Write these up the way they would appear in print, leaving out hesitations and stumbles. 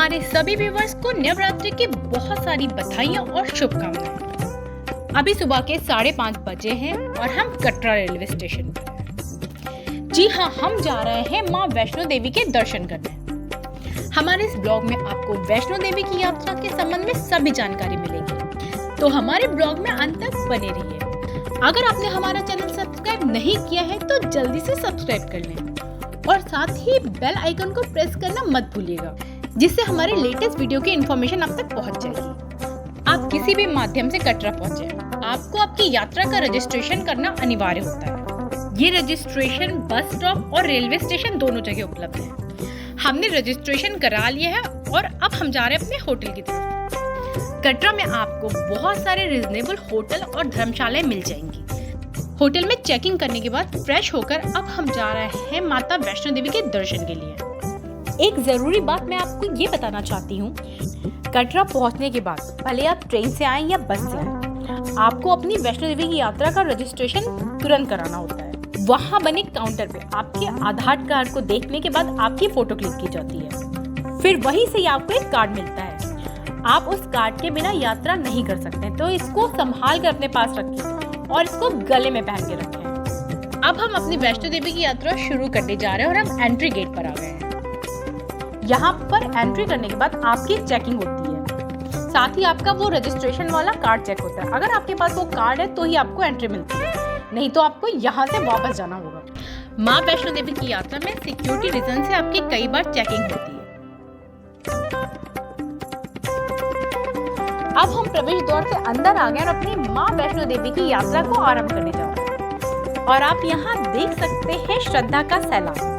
हमारे सभी व्यूवर्स को नवरात्रि की बहुत सारी बधाइयाँ और शुभकामनाएं। अभी सुबह के 5:30 बजे हैं और हम कटरा रेलवे स्टेशन पर हैं। जी हाँ, हम जा रहे हैं माँ वैष्णो देवी के दर्शन करने। हमारे इस ब्लॉग में आपको वैष्णो देवी की यात्रा के संबंध में सभी जानकारी मिलेगी, तो हमारे ब्लॉग में अंत तक बने रहिए। अगर आपने हमारा चैनल सब्सक्राइब नहीं किया है तो जल्दी से सब्सक्राइब कर लें और साथ ही बेल आइकन को प्रेस करना मत भूलिएगा, जिससे हमारे लेटेस्ट वीडियो की इन्फॉर्मेशन आप तक पहुंच जाएगी। आप किसी भी माध्यम से कटरा पहुंचे, आपको आपकी यात्रा का रजिस्ट्रेशन करना अनिवार्य होता है। ये रजिस्ट्रेशन बस स्टॉप और रेलवे स्टेशन दोनों जगह उपलब्ध है। हमने रजिस्ट्रेशन करा लिया है और अब हम जा रहे हैं अपने होटल की तरफ। कटरा में आपको बहुत सारे रिजनेबल होटल और धर्मशालाएं मिल जाएंगी। होटल में चेकिंग करने के बाद फ्रेश होकर अब हम जा रहे हैं माता वैष्णो देवी के दर्शन के लिए। एक जरूरी बात मैं आपको ये बताना चाहती हूँ, कटरा पहुँचने के बाद भले आप ट्रेन से आए या बस से आए, आपको अपनी वैष्णो देवी की यात्रा का रजिस्ट्रेशन तुरंत कराना होता है। वहाँ बने काउंटर पे आपके आधार कार्ड को देखने के बाद आपकी फोटो क्लिक की जाती है, फिर वहीं से आपको एक कार्ड मिलता है। आप उस कार्ड के बिना यात्रा नहीं कर सकते, तो इसको संभाल कर अपने पास रखिए और इसको गले में पहन के रखें। अब हम अपनी वैष्णो देवी की यात्रा शुरू करने जा रहे हैं और हम एंट्री गेट पर आ गए हैं। यहाँ पर एंट्री करने के बाद आपकी चेकिंग होती है, साथ ही आपका वो रजिस्ट्रेशन वाला कार्ड चेक होता है। अगर आपके पास वो कार्ड है तो ही आपको एंट्री मिलती है, नहीं तो आपको यहाँ से वापस जाना होगा। माँ वैष्णो देवी की यात्रा में सिक्योरिटी रीजन से आपकी कई बार चेकिंग होती है। अब हम प्रवेश द्वार से अंदर आ गए और अपनी माँ वैष्णो देवी की यात्रा को आरंभ करने जा रहे हैं। और आप यहाँ देख सकते हैं श्रद्धा का सैलाब।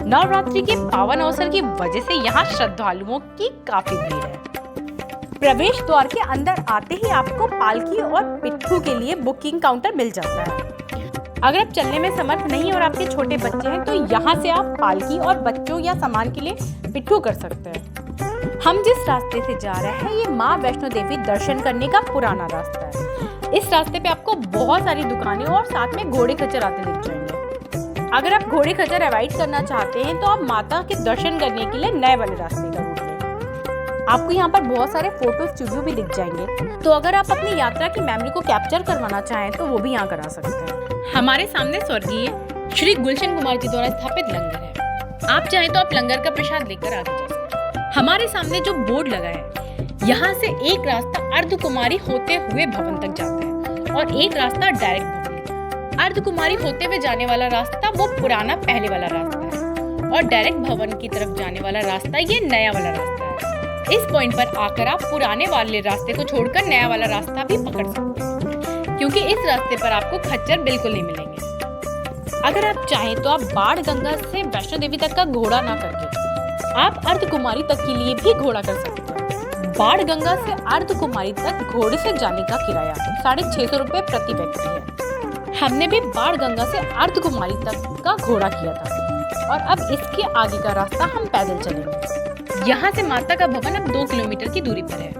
नवरात्रि के पावन अवसर की वजह से यहाँ श्रद्धालुओं की काफी भीड़ है। प्रवेश द्वार के अंदर आते ही आपको पालकी और पिट्ठू के लिए बुकिंग काउंटर मिल जाता है। अगर आप चलने में समर्थ नहीं और आपके छोटे बच्चे हैं तो यहाँ से आप पालकी और बच्चों या सामान के लिए पिट्ठू कर सकते हैं। हम जिस रास्ते से जा रहे हैं ये माँ वैष्णो देवी दर्शन करने का पुराना रास्ता है। इस रास्ते पे आपको बहुत सारी दुकानें और साथ में घोड़े खच्चर आते दिख जाएंगे। अगर आप घोड़े खच्चर अवॉइड करना चाहते हैं तो आप माता के दर्शन करने के लिए नए वाले रास्ते का रूट लें। आपको यहाँ पर बहुत सारे फोटो स्टूडियो भी दिख जाएंगे, तो अगर आप अपनी यात्रा की मेमोरी को कैप्चर करवाना चाहें तो वो भी यहाँ करा सकते हैं। हमारे सामने स्वर्गीय श्री गुलशन कुमार जी द्वारा स्थापित लंगर है। आप चाहें तो आप लंगर का प्रसाद लेकर आगे जा सकते हैं। हमारे सामने जो बोर्ड लगा है, यहाँ से एक रास्ता अर्धकुमारी होते हुए भवन तक जाता है और एक रास्ता डायरेक्ट भवन। अर्धकुमारी होते हुए जाने वाला रास्ता वो पुराना पहले वाला रास्ता है और डायरेक्ट भवन की तरफ जाने वाला रास्ता ये नया वाला रास्ता है। इस पॉइंट पर आकर आप पुराने वाले रास्ते को छोड़कर नया वाला रास्ता भी पकड़ सकते हैं, क्योंकि इस रास्ते पर आपको खच्चर बिल्कुल नहीं मिलेंगे। अगर आप चाहें तो आप बाढ़ गंगा से वैष्णो देवी तक का घोड़ा ना करके आप अर्धकुमारी तक के लिए भी घोड़ा कर सकते हैं। बाढ़ गंगा से अर्धकुमारी तक घोड़े से जाने का किराया 650 रुपए प्रति व्यक्ति है। हमने भी बाढ़ गंगा से अर्धकुमारी तक का घोड़ा किया था और अब इसके आगे का रास्ता हम पैदल चलेंगे। यहाँ से माता का भवन अब 2 किलोमीटर की दूरी पर है।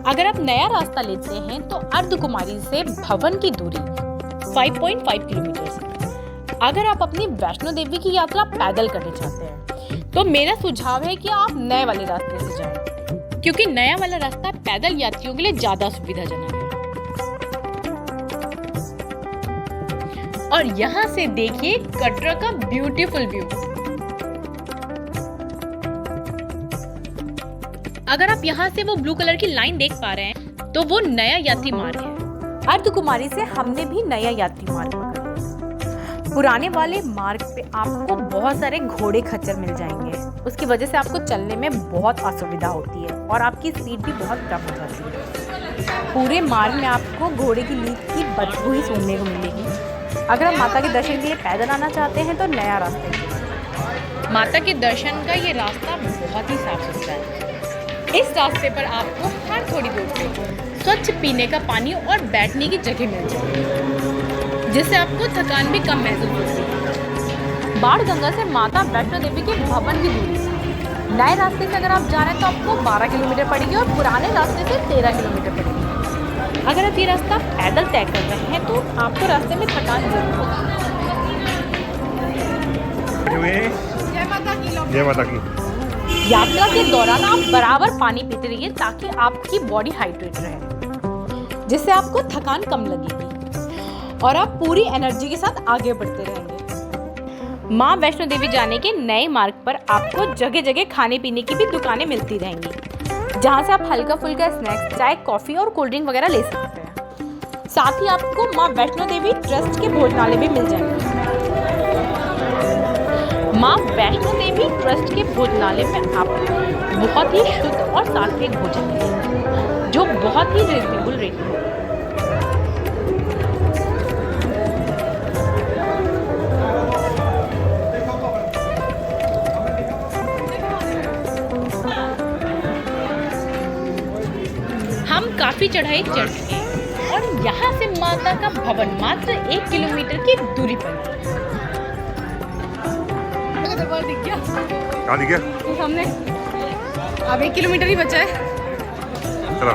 अगर आप नया रास्ता लेते हैं तो अर्धकुमारी से भवन की दूरी 5.5 किलोमीटर है। अगर आप अपनी वैष्णो देवी की यात्रा पैदल करना चाहते हैं तो मेरा सुझाव है कि आप नए वाले रास्ते से जाएं, क्योंकि नया वाला रास्ता पैदल यात्रियों के लिए ज्यादा सुविधाजनक है। और यहाँ से देखिए कटरा का ब्यूटीफुल व्यू। अगर आप यहाँ से वो ब्लू कलर की लाइन देख पा रहे हैं तो वो नया यात्री मार्ग है। अर्धकुमारी से हमने भी नया यात्री मार्ग पकड़ा। पुराने वाले मार्ग पे आपको बहुत सारे घोड़े खच्चर मिल जाएंगे, उसकी वजह से आपको चलने में बहुत असुविधा होती है और आपकी स्पीड भी बहुत कम हो जाती है। पूरे मार्ग में आपको घोड़े की लीक की बदबू ही सुनने को मिलेगी। अगर आप माता के दर्शन के लिए पैदल आना चाहते हैं तो नया रास्ता है। माता के दर्शन का ये रास्ता बहुत ही साफ सुथरा है। इस रास्ते पर आपको हर थोड़ी दूर पे स्वच्छ पीने का पानी और बैठने की जगह मिल जाएगी, जिससे आपको थकान भी कम महसूस होती है। बाढ़ गंगा से माता वैष्णो देवी के भवन की दूरी नए रास्ते से अगर आप जा रहे हैं तो आपको 12 किलोमीटर पड़ेगी और पुराने रास्ते से 13 किलोमीटर पड़ेगी। अगर आप ये रास्ता पैदल तय कर रहे हैं तो आपको रास्ते में थकान जरूर होगी। जय माता की। यात्रा के दौरान आप बराबर पानी पीते रहिए ताकि आपकी बॉडी हाइड्रेट रहे, जिससे आपको थकान कम लगेगी और आप पूरी एनर्जी के साथ आगे बढ़ते रहेंगे। माँ वैष्णो देवी जाने के नए मार्ग पर आपको जगह जगह खाने पीने की भी दुकानें मिलती रहेंगी, जहाँ से आप हल्का फुल्का स्नैक्स, चाय, कॉफी और कोल्ड ड्रिंक वगैरह ले सकते हैं। साथ ही आपको माँ वैष्णो देवी ट्रस्ट के भोजनालय भी मिल जाएंगे। माँ वैष्णो देवी ट्रस्ट के भोजनालय में आपको बहुत ही शुद्ध और सात्विक भोजन मिलेगा, जो बहुत ही रिजनेबल रेट में है। हम काफी चढ़ाई चढ़ चुके हैं और यहाँ से माता का भवन मात्र 1 किलोमीटर की दूरी पर है। दिख गया? क्या दिख गया? सामने। अब 1 किलोमीटर ही बचा है। चलो।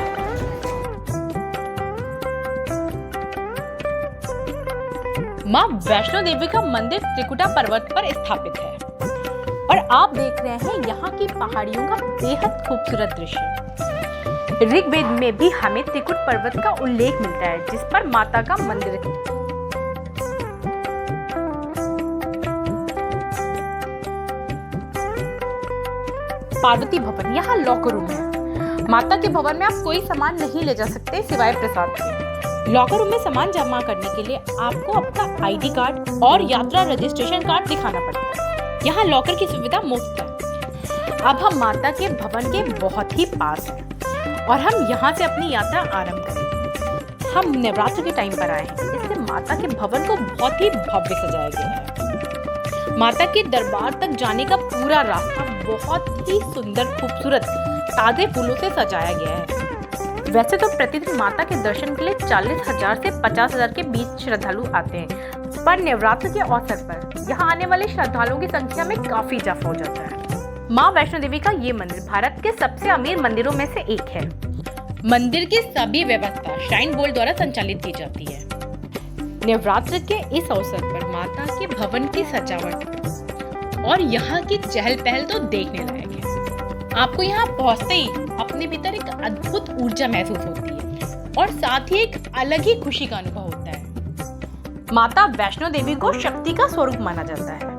माँ वैष्णो देवी का मंदिर त्रिकुटा पर्वत पर स्थापित है और आप देख रहे हैं यहाँ की पहाड़ियों का बेहद खूबसूरत दृश्य। ऋग्वेद में भी हमें त्रिकुट पर्वत का उल्लेख मिलता है, जिस पर माता का मंदिर है। पार्वती भवन, यहाँ लॉकर रूम है। माता के भवन में आप कोई सामान नहीं ले जा सकते सिवाय प्रसाद के। लॉकर रूम में सामान जमा करने के लिए आपको अपना आईडी कार्ड और यात्रा रजिस्ट्रेशन कार्ड दिखाना पड़ता है। यहाँ लॉकर की सुविधा मुफ्त है। अब हम माता के भवन के बहुत ही पास हैं और हम यहाँ से अपनी यात्रा आरंभ करेंगे। हम नवरात्र के टाइम पर आए हैं, इसलिए माता के भवन को बहुत ही भव्य सजाया गया है। माता के दरबार तक जाने का पूरा रास्ता बहुत ही सुंदर, खूबसूरत ताजे फूलों से सजाया गया है। वैसे तो प्रतिदिन माता के दर्शन के लिए 40,000 से 50,000 के बीच श्रद्धालु आते हैं, पर नवरात्र के अवसर पर यहाँ आने वाले श्रद्धालुओं की संख्या में काफी इजाफा हो जाता है। माँ वैष्णो देवी का ये मंदिर भारत के सबसे अमीर मंदिरों में से एक है। मंदिर की सभी व्यवस्था श्राइन बोर्ड द्वारा संचालित की जाती है। नवरात्र के इस अवसर पर माता के भवन की सजावट और यहाँ की चहल पहल तो देखने लायक है। आपको यहाँ पहुँचते ही अपने भीतर एक अद्भुत ऊर्जा महसूस होती है और साथ ही एक अलग ही खुशी का अनुभव होता है। माता वैष्णो देवी को शक्ति का स्वरूप माना जाता है।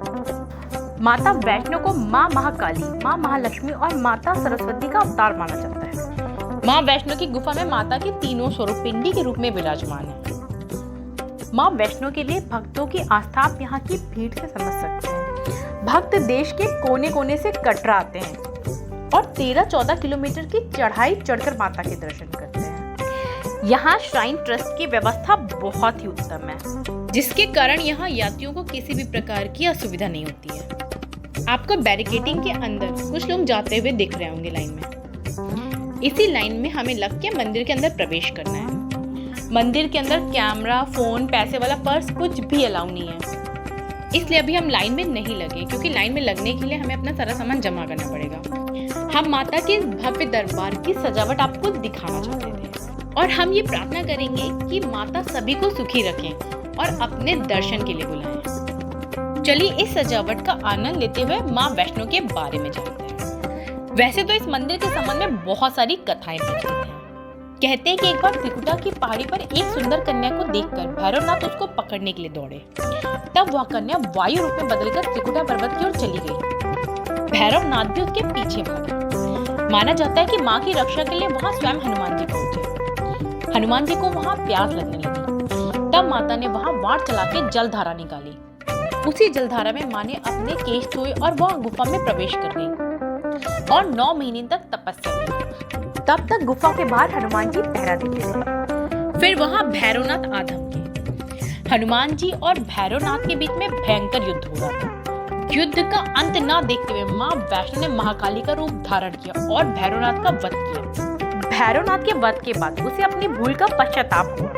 माता वैष्णो को माँ महाकाली, माँ महालक्ष्मी और माता सरस्वती का अवतार माना जाता है। माँ वैष्णो की गुफा में माता के तीनों स्वरूप पिंडी के रूप में विराजमान है। माँ वैष्णो के लिए भक्तों की आस्था आप यहाँ की भीड़ से समझ सकते हैं। भक्त देश के कोने कोने से कटरा आते हैं और 13-14 किलोमीटर की चढ़ाई चढ़कर माता के दर्शन करते हैं। यहाँ श्राइन ट्रस्ट की व्यवस्था बहुत ही उत्तम है, जिसके कारण यहाँ यात्रियों को किसी भी प्रकार की असुविधा नहीं होती है। आपको बैरिकेडिंग के अंदर कुछ लोग जाते हुए दिख रहे होंगे लाइन में। इसी लाइन में हमें लग के मंदिर के अंदर प्रवेश करना है। मंदिर के अंदर कैमरा, फोन, पैसे वाला पर्स कुछ भी अलाउ नहीं है, इसलिए अभी हम लाइन में नहीं लगे, क्योंकि लाइन में लगने के लिए हमें अपना सारा सामान जमा करना पड़ेगा। हम माता के भव्य दरबार की सजावट आपको दिखाना चाहते थे और हम ये प्रार्थना करेंगे कि माता सभी को सुखी रखें और अपने दर्शन के लिए बुलाएं। चलिए इस सजावट का आनंद लेते हुए माँ वैष्णो के बारे में जानते हैं। वैसे तो इस मंदिर के संबंध में बहुत सारी कथाएं प्रचलित हैं। कहते हैं कि एक बार त्रिकुटा की पहाड़ी पर एक सुंदर कन्या को देखकर भैरवनाथ उसको पकड़ने के लिए दौड़े। तब वह कन्या वायु रूप में बदलकर त्रिकुटा पर्वत की ओर चली गई। भैरवनाथ भी उसके पीछे भागे। माना जाता है कि माँ की रक्षा के लिए वहाँ स्वयं हनुमान जी पहुंचे। हनुमान जी को वहाँ प्यास लगने लगी। तब माता ने वहाँ वाट चला के जलधारा निकाली। उसी जलधारा में माँ ने अपने केश धोए और वह गुफा में प्रवेश कर गई और 9 महीने तक तपस्या की। तब तक गुफा के बाहर हनुमान जी पहरा देते थे। फिर वहां भैरवनाथ आ धमके। हनुमान जी और भैरवनाथ के बीच में भयंकर युद्ध हो रहा था। युद्ध का अंत ना देखते हुए माँ वैष्णो ने महाकाली का रूप धारण किया और भैरवनाथ का वध किया। भैरवनाथ के वध के बाद उसे अपनी भूल का पश्चाताप हुआ।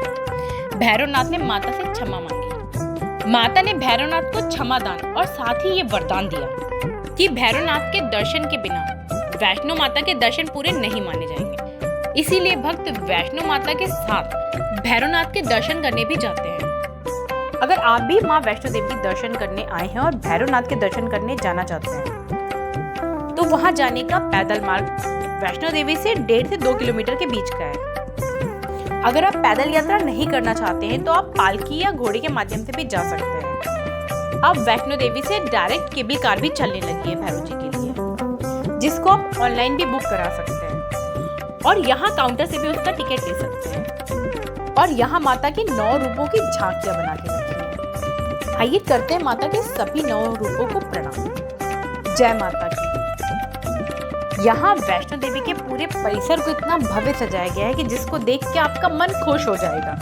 भैरवनाथ ने माता से क्षमा मांगी। माता ने भैरवनाथ को क्षमादान और साथ ही ये वरदान दिया कि भैरवनाथ के दर्शन के बिना वैष्णो माता के दर्शन पूरे नहीं माने जाएंगे। इसीलिए भक्त वैष्णो माता के साथ भैरवनाथ के दर्शन करने भी जाते हैं। अगर आप भी माँ वैष्णो देवी दर्शन करने आए हैं और भैरवनाथ के दर्शन करने जाना चाहते हैं, तो वहां जाने का पैदल मार्ग वैष्णो देवी से 1.5 से 2 किलोमीटर के बीच का है। अगर आप पैदल यात्रा नहीं करना चाहते हैं तो आप पालकी या घोड़े के माध्यम से भी जा सकते हैं। अब वैष्णो देवी से डायरेक्ट केबल कार भी चलने लगी है भैरव जी के लिए, जिसको आप ऑनलाइन भी बुक करा सकते हैं और यहाँ काउंटर से भी उसका टिकट ले सकते हैं। और यहाँ माता के 9 रूपों की झांकियां बना के रखी हैं। आइए करते हैं माता के सभी 9 रूपों को प्रणाम। जय माता की। यहाँ वैष्णो देवी के पूरे परिसर को इतना भव्य सजाया गया है कि जिसको देख के आपका मन खुश हो जाएगा।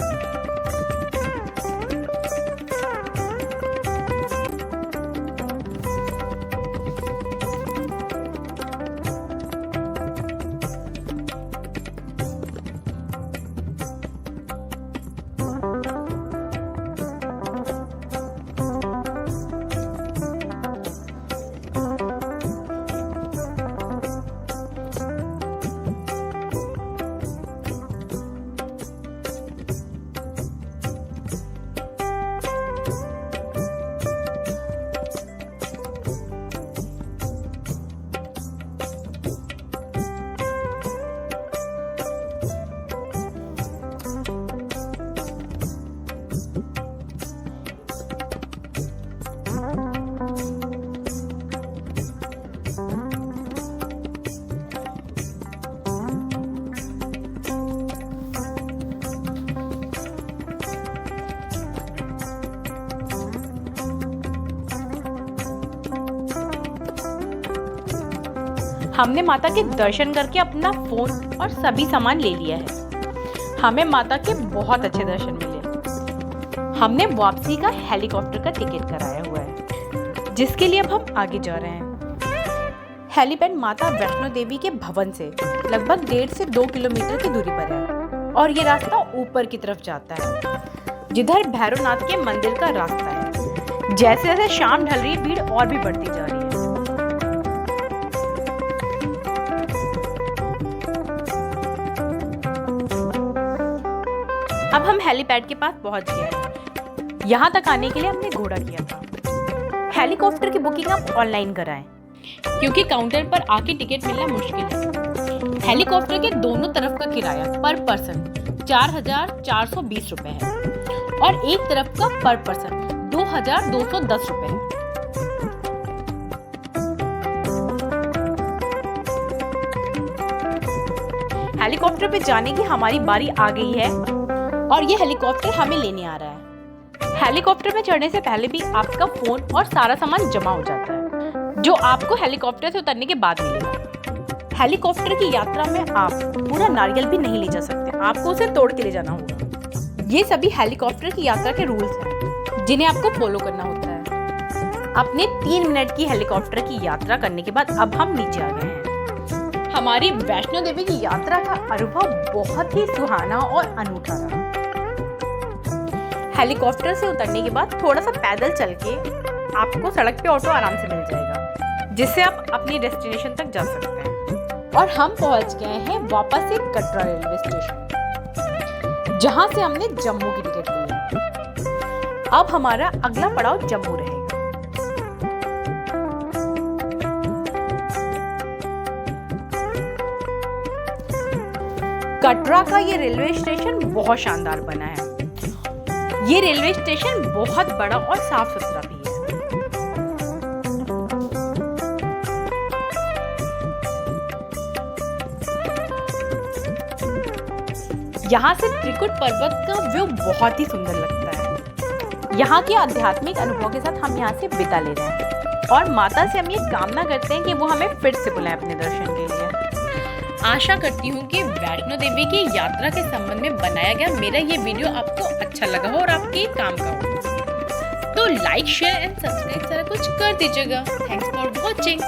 हमने माता के दर्शन करके अपना फोन और सभी सामान ले लिया है। हमें माता के बहुत अच्छे दर्शन मिले। हमने वापसी का हेलीकॉप्टर का टिकट कराया हुआ है, जिसके लिए अब हम आगे जा रहे हैं। हेलीपैड माता वैष्णो देवी के भवन से लगभग 1.5 से 2 किलोमीटर की दूरी पर है और ये रास्ता ऊपर की तरफ जाता है, जिधर भैरवनाथ के मंदिर का रास्ता है। जैसे जैसे शाम ढल रही है, भीड़ और भी बढ़ती जा रही है। अब हम हेलीपैड के पास पहुंच गए हैं। यहाँ तक आने के लिए हमने घोड़ा किया था। हेलीकॉप्टर की बुकिंग आप ऑनलाइन कराएं, क्योंकि काउंटर पर आके टिकट मिलना मुश्किल है। हेलीकॉप्टर के दोनों तरफ का किराया पर पर्सन 4,420 रुपए है और एक तरफ का पर पर्सन 2,210 रुपए है। हेलीकॉप्टर पे जाने की हमारी बारी आ गई है और ये हेलीकॉप्टर हमें लेने आ रहा है। हेलीकॉप्टर में चढ़ने से पहले भी आपका फोन और सारा सामान जमा हो जाता है, जो आपको हेलीकॉप्टर से उतरने के बाद मिलेगा। हेलीकॉप्टर की यात्रा में आप पूरा नारियल भी नहीं ले जा सकते, आपको उसे तोड़ के ले जाना होगा। ये सभी हेलीकॉप्टर की यात्रा के रूल्स हैं, जिन्हें आपको फॉलो करना होता है। अपने 3 मिनट की हेलीकॉप्टर की यात्रा करने के बाद अब हम नीचे आ गए हैं। हमारी वैष्णो देवी की यात्रा का अनुभव बहुत ही सुहाना और अनूठा रहा। हेलीकॉप्टर से उतरने के बाद थोड़ा सा पैदल चल के आपको सड़क पे ऑटो आराम से मिल जाएगा, जिससे आप अपनी डेस्टिनेशन तक जा सकते हैं। और हम पहुंच गए हैं वापस से कटरा रेलवे स्टेशन, जहां से हमने जम्मू की टिकट ली है। अब हमारा अगला पड़ाव जम्मू रहेगा। कटरा का ये रेलवे स्टेशन बहुत शानदार बना है। ये रेलवे स्टेशन बहुत बड़ा और साफ सुथरा भी है। यहाँ से त्रिकुट पर्वत का व्यू बहुत ही सुंदर लगता है। यहाँ के आध्यात्मिक अनुभव के साथ हम यहाँ से विदा ले रहे हैं और माता से हम ये कामना करते हैं कि वो हमें फिर से बुलाए अपने दर्शन के लिए। आशा करती हूँ कि वैष्णो देवी की यात्रा के संबंध में बनाया गया मेरा ये वीडियो आपको अच्छा लगा हो और आपके काम का हो। तो लाइक, शेयर एंड सब्सक्राइब सारा कुछ कर दीजिएगा। Thanks for watching.